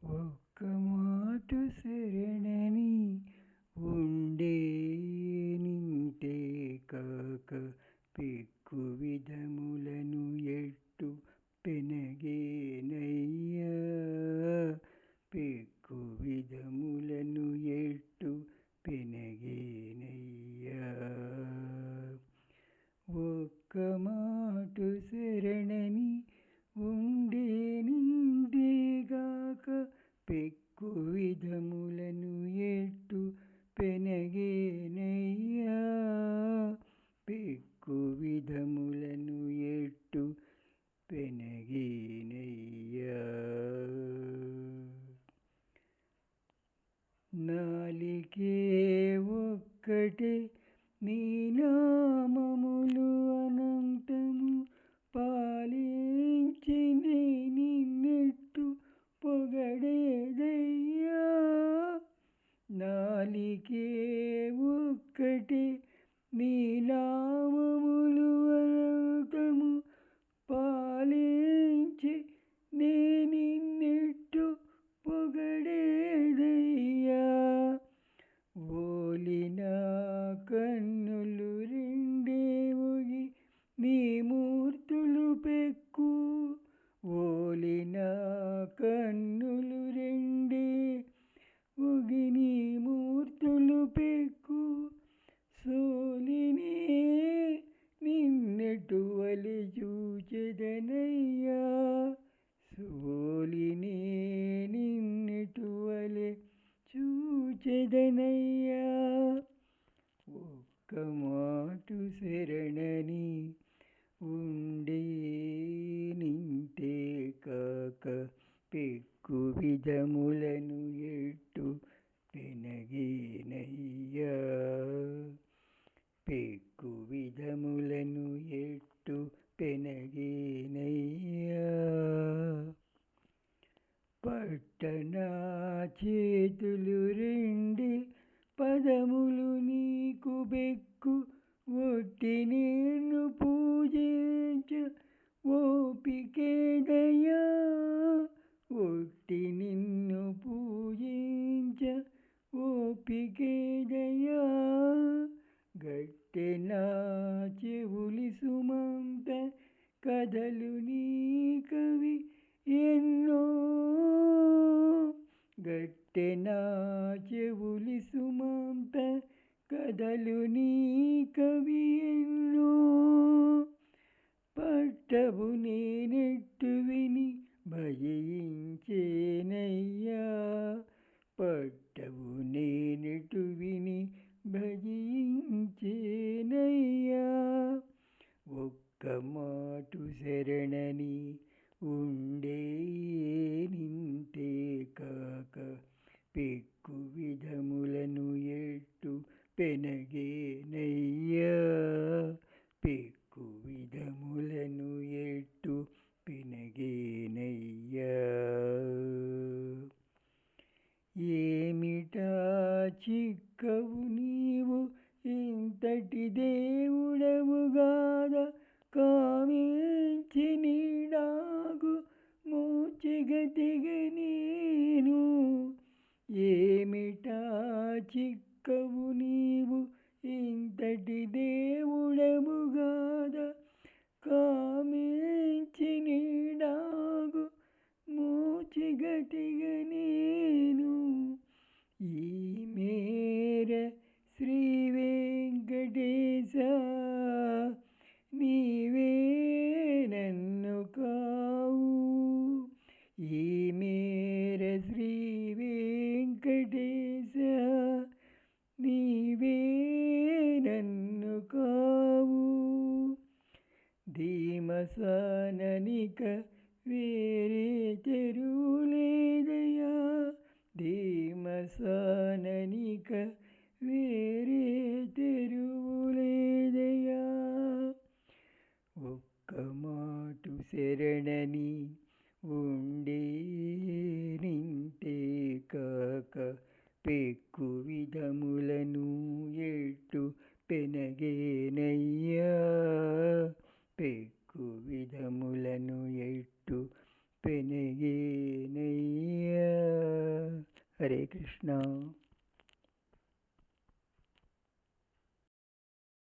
ఒక్క మాట శరణని ఉండేనింటే కాక పెక్కు విధములను ఎట్టు పెనగేనయ్యా. పెక్కు విధములను ఎట్టు పెనగేనయ్యా. ఒక్క మాట శరణని ఉండేనిందేగాక పెక్కు విధములను ఎట్టు పెనగేనయ్యా. పెక్కు విధములను ఎట్టు పెనగేనయ్యా. నాలికే ఒక్కటే నీ నామములు అనంతము పాలించి నిన్నెట్టు పొగడేదయ్యా. నాలికే ఒక్కటే నీ నామములు అనంతము పాలించి నిన్నెట్టు పొగడేదయ్యా. ఓలిన కన్నులు రెండే ఒగి నీ మూర్తులు పెక్కు. ఓలిన కన్నులు రెండే ఒగి నీ మూర్తులు పెక్కు. సోలినే నిన్నెటువలె చూచెదనయ్యా. సోలినే నిన్నెటువలె చూచెదనయ్యా. ఒక్క మాటు శరణని ఉండేనింటే కాక పెక్కు విధములను ఎట్టు పెనగేనయ్యా. పెక్కు విధములను ఎట్టు పెనగేనయ్యా. పట్టనా చేతులు రెండే పదములు నీకు బెక్కు. ఒట్టి నిన్ను పూజించ ఓపికేదయ్యా. ఒట్టి నిన్ను పూజించ ఓపికేదయ్యా. గట్టెనా చెవులి సుమంత కథలు నీ కవి ఎన్నో. గట్టెనా చెవులి సుమంత కథలు నీ కవి ఎన్నో. పట్టవు నేనెట్టు విని భజించేనయ్యా. పట్టవు నేనెటు విని భజించేనయ్యా. ఒక్క మాటు శరణని ఉండేనింటే కాక పెక్కు విధములను ఎట్టు పెనగేనయ్యా. పెక్కు విధములను ఎట్టు పెనగేనయ్యా. ఏమిటా చిక్కవు నీవు ఇంతటి దేవుడవుగాద. కామించి నీడాగు మూర్ఛగతిగ నేను. ఏమిటా చిక్కవు నీవు ఇంతటి దేవుడవుగాద. కామించి నీడాగు మూర్ఛగతిగ నేను. ఈ మేర శ్రీ వెంకటేశ నీవే నన్ను కావు. ఈ మేర శ్రీ వెంకటేశ నీవే నన్ను కావు. ధీమసాననిక వేరే తెరువు లేదయ్యా. హరే కృష్ణ.